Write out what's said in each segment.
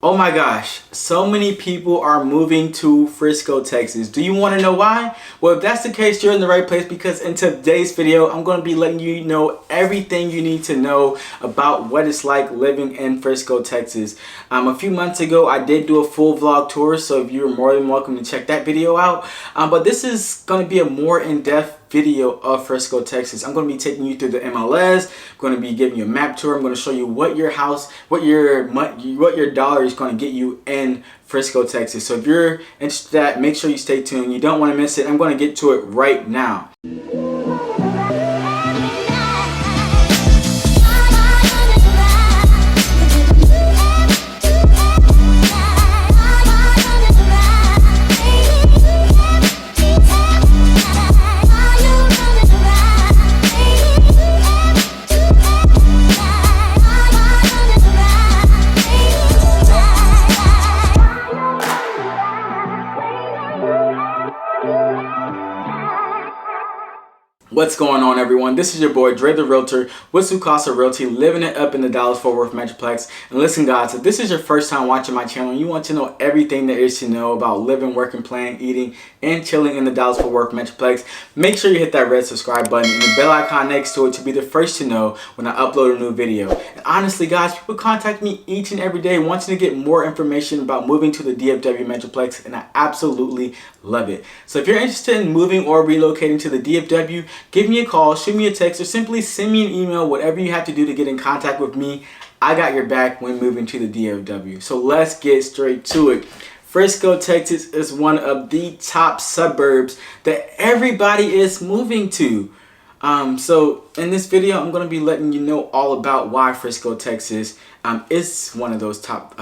Oh my gosh, so many people are moving to Frisco, Texas. Do you want to know why? Well, if that's the case, you're in the right place because in today's video, I'm going to be letting you know everything you need to know about what it's like living in Frisco, Texas. A few months ago, I did do a full vlog tour, so if you're more than welcome to check that video out. But this is going to be a more in-depth video of Frisco, Texas. I'm going to be taking you through the MLS. I'm going to be giving you a map tour. I'm going to show you what your house, what your dollar is going to get you in Frisco, Texas. So if you're interested in that, make sure you stay tuned. You don't want to miss it. I'm going to get to it right now. What's going on, everyone? This is your boy Dre the Realtor with Sukaza Realty, living it up in the Dallas Fort Worth Metroplex. And listen, guys, if this is your first time watching my channel and you want to know everything there is to know about living, working, playing, eating, and chilling in the Dallas Fort Worth Metroplex, make sure you hit that red subscribe button and the bell icon next to it to be the first to know when I upload a new video. And honestly, guys, people contact me each and every day wanting to get more information about moving to the DFW Metroplex, and I absolutely love it. So if you're interested in moving or relocating to the DFW, give me a call, shoot me a text, or simply send me an email. Whatever you have to do to get in contact with me, I got your back when moving to the DFW. So let's get straight to it. Frisco, Texas is one of the top suburbs that everybody is moving to. So in this video, I'm going to be letting you know all about why Frisco, Texas is one of those top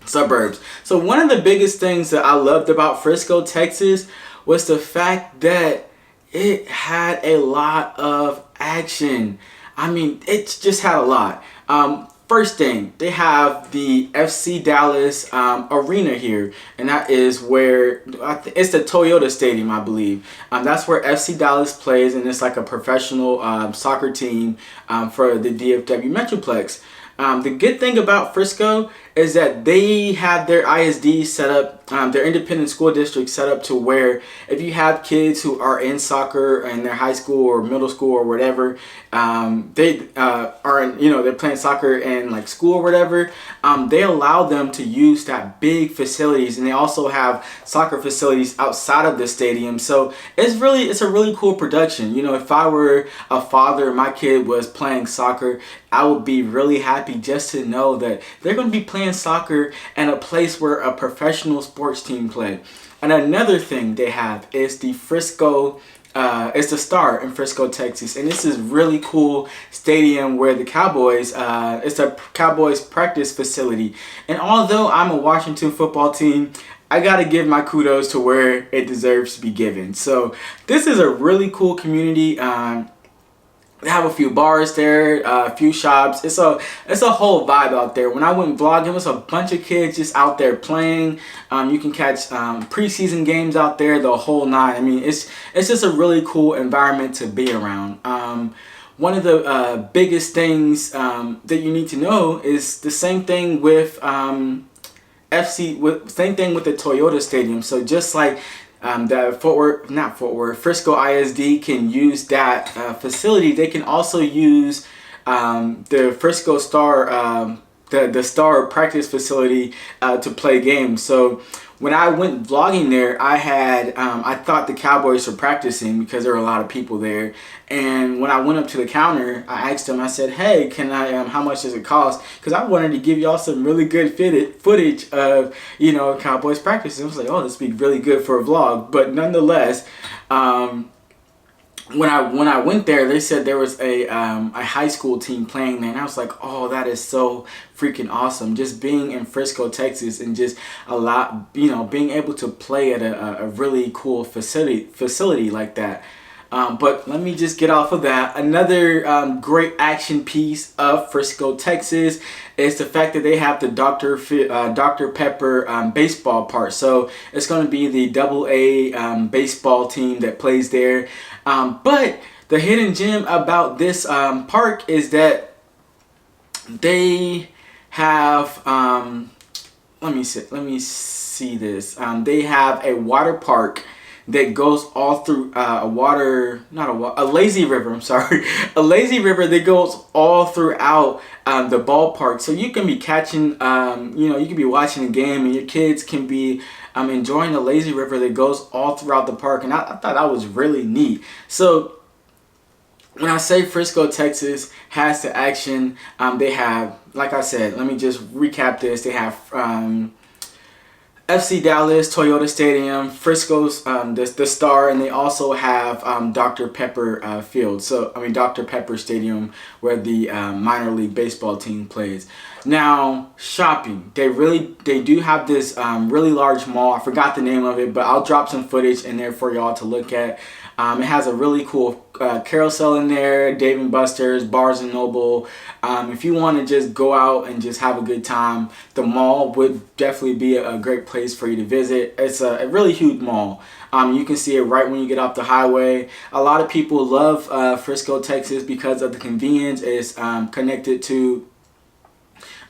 suburbs. So one of the biggest things that I loved about Frisco, Texas was the fact that it had a lot of action. I mean, it just had a lot. First thing, they have the FC Dallas arena here, and that is where it's the Toyota Stadium, I believe. That's where FC Dallas plays, and it's like a professional soccer team for the DFW Metroplex. The good thing about Frisco is that they have their ISD set up, their independent school district set up to where if you have kids who are in soccer in their high school or middle school or whatever, they are in, they're playing soccer in like school or whatever, they allow them to use that big facilities, and they also have soccer facilities outside of the stadium. So it's a really cool production. If I were a father and my kid was playing soccer, I would be really happy just to know that they're going to be playing soccer in a place where a professional sports team play. And another thing they have is the Frisco, it's the Star in Frisco, Texas, and this is really cool stadium where the Cowboys, it's a Cowboys practice facility. And although I'm a Washington football team, I gotta give my kudos to where it deserves to be given. So this is a really cool community. They have a few bars there, a few shops. It's a whole vibe out there. When I went vlogging, it was a bunch of kids just out there playing. You can catch preseason games out there, the whole nine. I mean, it's just a really cool environment to be around. One of the biggest things that you need to know is the same thing with same thing with the Toyota Stadium. So just like the Frisco ISD can use that facility, they can also use the Frisco Star, the Star practice facility to play games. So when I went vlogging there, I thought the Cowboys were practicing because there were a lot of people there. And when I went up to the counter, I asked them, I said, hey, can I, how much does it cost? Because I wanted to give y'all some really good footage of, Cowboys practice. I was like, oh, this would be really good for a vlog. But nonetheless, when I went there, they said there was a high school team playing there, and I was like, oh, that is so freaking awesome. Just being in Frisco, Texas, and just being able to play at a really cool facility like that. But let me just get off of that. Another great action piece of Frisco, Texas is the fact that they have the Dr. Pepper baseball part. So it's going to be the AA baseball team that plays there. But the hidden gem about this park is that they have let me see this. They have a water park that goes all through a lazy river. I'm sorry, a lazy river that goes all throughout the ballpark. So you can be catching, you can be watching a game, and your kids can be enjoying the lazy river that goes all throughout the park. And I thought that was really neat. So when I say Frisco, Texas has the action, they have, like I said, let me just recap this. They have FC Dallas, Toyota Stadium, Frisco's the Star, and they also have Dr. Pepper Field. So Dr. Pepper Stadium, where the minor league baseball team plays. Now, shopping. They do have this really large mall. I forgot the name of it, but I'll drop some footage in there for y'all to look at. It has a really cool carousel in there, Dave and Buster's, Barnes and Noble. If you want to just go out and just have a good time, the mall would definitely be a great place for you to visit. It's a really huge mall. You can see it right when you get off the highway. A lot of people love Frisco, Texas because of the convenience. It's connected to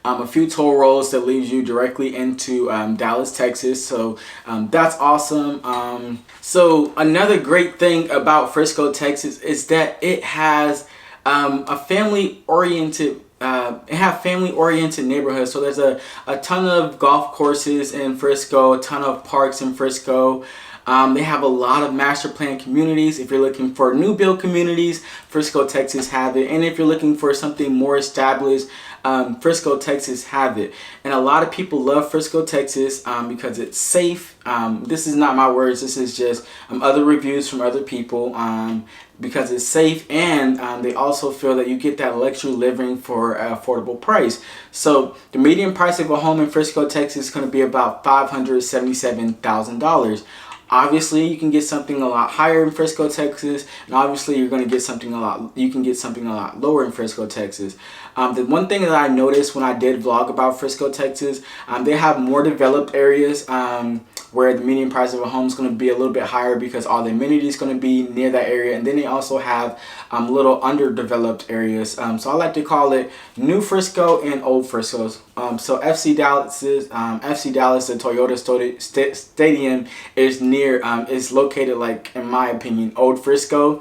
a few toll roads that leads you directly into Dallas, Texas. So that's awesome. So another great thing about Frisco, Texas is that it has a family-oriented neighborhood. So there's a ton of golf courses in Frisco, a ton of parks in Frisco. They have a lot of master plan communities. If you're looking for new build communities, Frisco, Texas have it. And if you're looking for something more established, Frisco, Texas have it. And a lot of people love Frisco, Texas because it's safe. This is not my words. This is just other reviews from other people. Because it's safe, and they also feel that you get that luxury living for an affordable price. So the median price of a home in Frisco, Texas is going to be about $577,000. Obviously, you can get something a lot higher in Frisco, Texas, and obviously you can get something a lot lower in Frisco, Texas. The one thing that I noticed when I did vlog about Frisco, Texas, they have more developed areas where the median price of a home is going to be a little bit higher because all the amenities going to be near that area, and then they also have little underdeveloped areas. So I like to call it New Frisco and Old Frisco. So FC Dallas, the Toyota Stadium is is located, like, in my opinion, Old Frisco.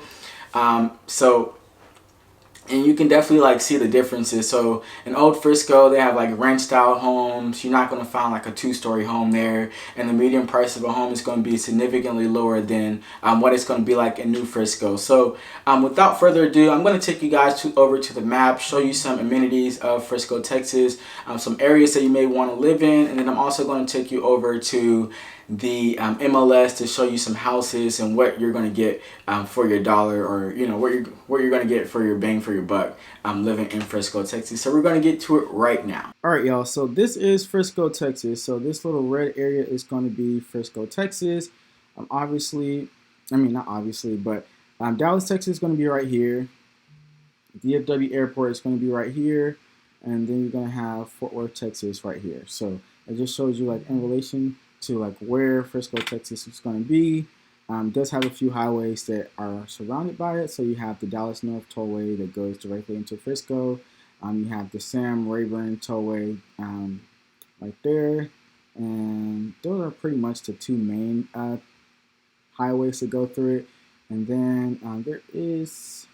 And you can definitely like see the differences. So in Old Frisco, they have like ranch style homes. You're not going to find like a 2-story home there, and the median price of a home is going to be significantly lower than what it's going to be like in New Frisco. So without further ado, I'm going to take you guys over to the map, show you some amenities of Frisco, Texas, some areas that you may want to live in, and then I'm also going to take you over to the MLS to show you some houses and what you're going to get for your dollar, or what you're going to get for your bang for your buck living in Frisco, Texas. So we're going to get to it right now. All right, y'all. So this is Frisco, Texas. So this little red area is going to be Frisco, Texas. Not obviously, but Dallas, Texas is going to be right here. DFW Airport is going to be right here, and then you're going to have Fort Worth, Texas right here. So it just shows you like in relation to like where Frisco, Texas is going to be. Does have a few highways that are surrounded by it. So you have the Dallas North Tollway that goes directly into Frisco. You have the Sam Rayburn Tollway right there, and those are pretty much the two main highways that go through it. And then there is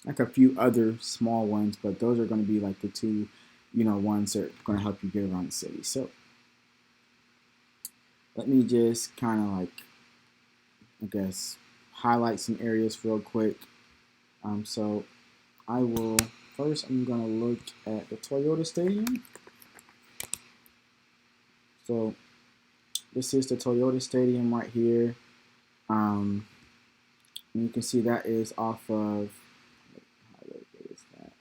like a few other small ones, but those are going to be like the two, ones that are going to help you get around the city. So let me just kind of like, I guess, highlight some areas real quick. So I'm going to look at the Toyota Stadium. So this is the Toyota Stadium right here. And you can see that is off of, what is that?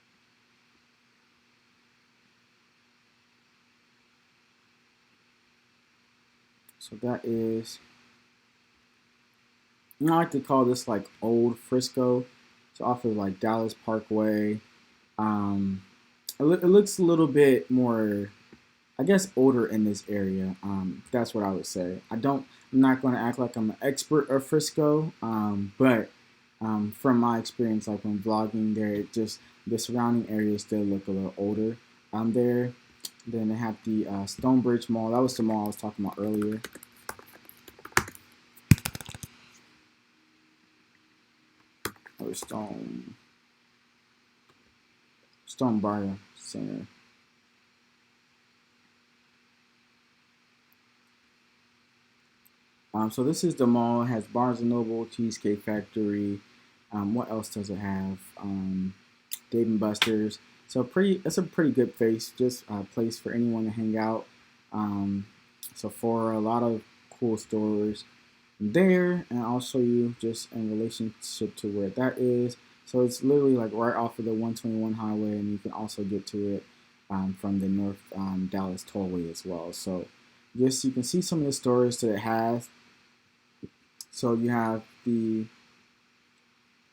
So that is, I like to call this like Old Frisco. It's off of like Dallas Parkway. It looks a little bit more, I guess, older in this area. That's what I would say. I'm not going to act like I'm an expert of Frisco, but from my experience, like when vlogging there, the surrounding areas still look a little older there. Then they have the Stonebridge Mall. That was the mall I was talking about earlier. Or Stonebriar Center. So this is the mall. It has Barnes and Noble, Cheesecake Factory. What else does it have? Dave and Buster's. So it's a pretty good place, just a place for anyone to hang out. Sephora, a lot of cool stores there, and I'll show you just in relationship to where that is. So it's literally like right off of the 121 highway, and you can also get to it from the North Dallas Tollway as well. So just you can see some of the stores that it has. So you have the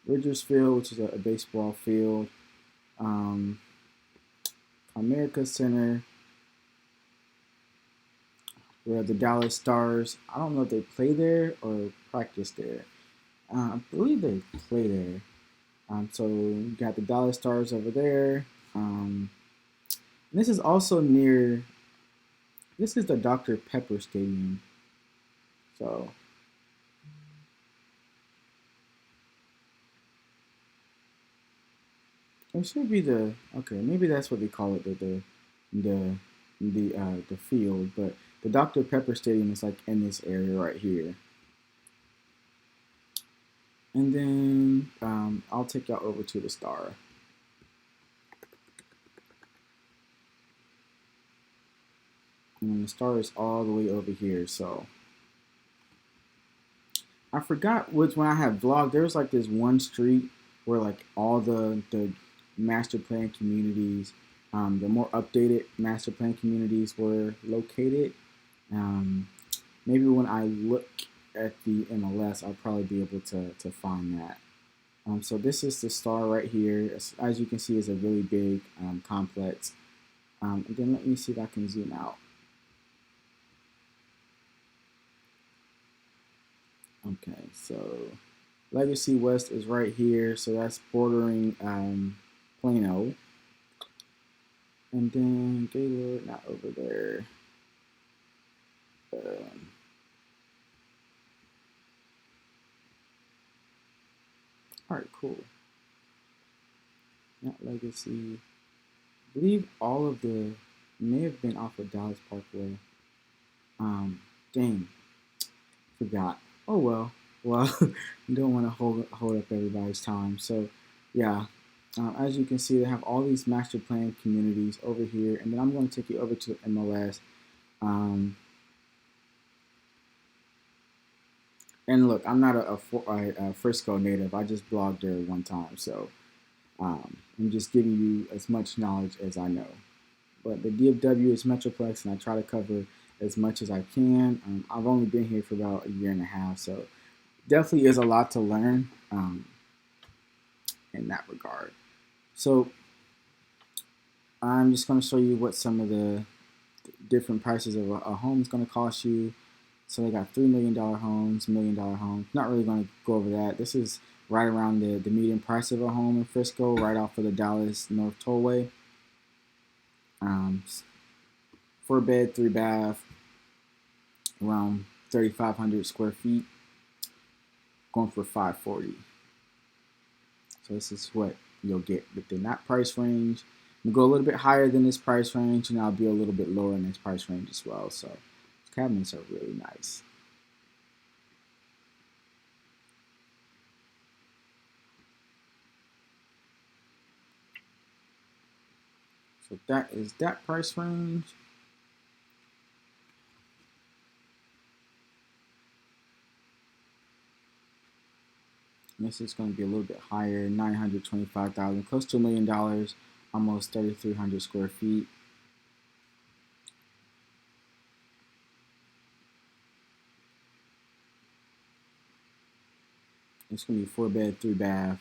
Ridgers Field, which is a baseball field. Um, America Center. We have the Dallas Stars. I don't know if they play there or practice there. I believe they play there. So you got the Dallas Stars over there. This is also near. This is the Dr. Pepper Stadium. So it should be the okay. Maybe that's what they call it. The the field, but the Dr. Pepper Stadium is like in this area right here. And then I'll take y'all over to the Star. And the Star is all the way over here. So I forgot which one I had vlogged. There was like this one street where like all the master plan communities, the more updated master plan communities were located. Um, Maybe when I look at the MLS, I'll probably be able to find that. So this is the Star right here. As you can see, it's a really big complex. And then let me see if I can zoom out. Okay, so Legacy West is right here, so that's bordering Plano. And then Gaylord, not over there. All right, cool. Not Legacy. I believe all of the may have been off of Dallas Parkway. Dang, forgot. Oh well. Well, you don't want to hold up everybody's time. So, yeah, as you can see, they have all these master plan communities over here, and then I'm going to take you over to MLS. And look, I'm not a Frisco native. I just blogged there one time, so I'm just giving you as much knowledge as I know. But the DFW is Metroplex, and I try to cover as much as I can. I've only been here for about a year and a half, so definitely is a lot to learn in that regard. So I'm just going to show you what some of the different prices of a home is going to cost you. So they got $3 million homes, $1 million homes. Not really going to go over that. This is right around the median price of a home in Frisco, right off of the Dallas North Tollway. 4-bed, 3-bath, around 3,500 square feet, going for $540. So this is what you'll get within that price range. You go a little bit higher than this price range, and I'll be a little bit lower in this price range as well. So cabinets are really nice. So that is that price range. This is going to be a little bit higher, $925,000, close to $1 million, almost 3,300 square feet. It's going to be 4-bed, 3-bath,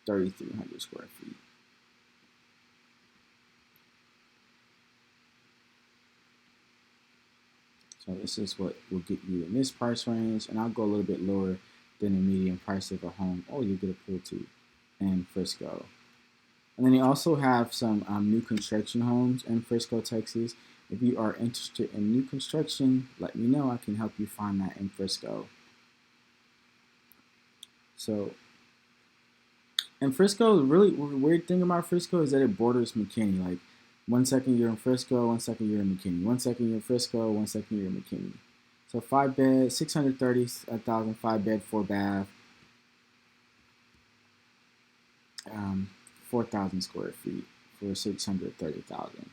3,300 square feet. So this is what will get you in this price range, and I'll go a little bit lower than the median price of a home. Oh, you get a pool too in Frisco. And then they also have some new construction homes in Frisco, Texas. If you are interested in new construction, let me know. I can help you find that in Frisco. So, and Frisco, the really weird thing about Frisco is that it borders McKinney. Like, 1 second you're in Frisco, 1 second you're in McKinney. 1 second you're in Frisco, 1 second you're in McKinney. So 5 bed, 630,000, 5 bed, 4 bath, 4,000 square feet for 630,000.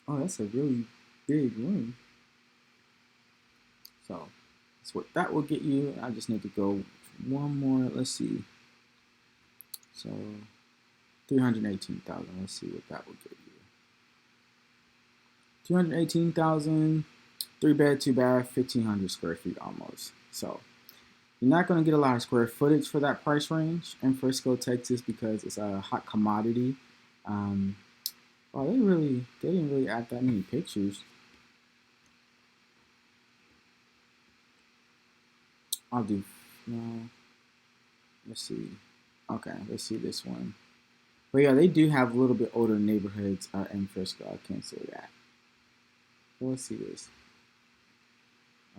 Oh, that's a really big room. So that's what that will get you. I just need to go one more. Let's see. So 318,000. Let's see what that will get you. 218,000, 3 bed, 2 bath, 1,500 square feet almost. So you're not going to get a lot of square footage for that price range in Frisco, Texas, because it's a hot commodity. Well, they didn't really add that many pictures. I'll do, no, let's see. Okay, let's see this one. But yeah, they do have a little bit older neighborhoods in Frisco. I can't say that. So let's see this.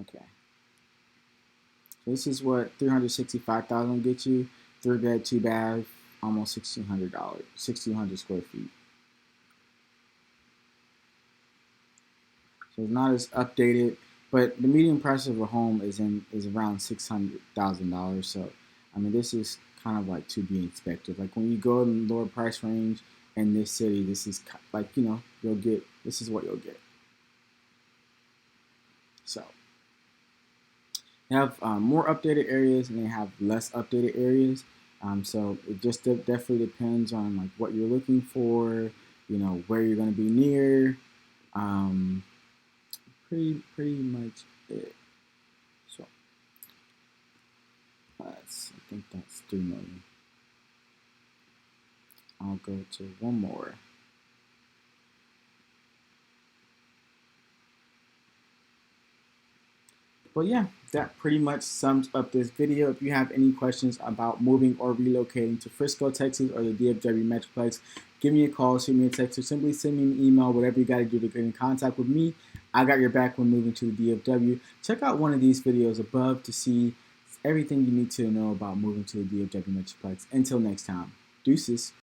Okay. So this is what 365,000 gets you. 3 bed, 2 bath, almost $1,600, 1,600 square feet. So it's not as updated, but the median price of a home is around $600,000. So I mean, this is kind of like to be expected. Like when you go in the lower price range in this city, this is like you'll get, this is what you'll get. So they have more updated areas and they have less updated areas. So it just definitely depends on like what you're looking for, where you're going to be near. Pretty much it. So I think that's 3 million. I'll go to one more. But yeah, that pretty much sums up this video. If you have any questions about moving or relocating to Frisco, Texas or the DFW Metroplex, give me a call, shoot me a text, or simply send me an email, whatever you got to do to get in contact with me. I got your back when moving to the DFW. Check out one of these videos above to see everything you need to know about moving to the DFW Metroplex. Until next time, deuces.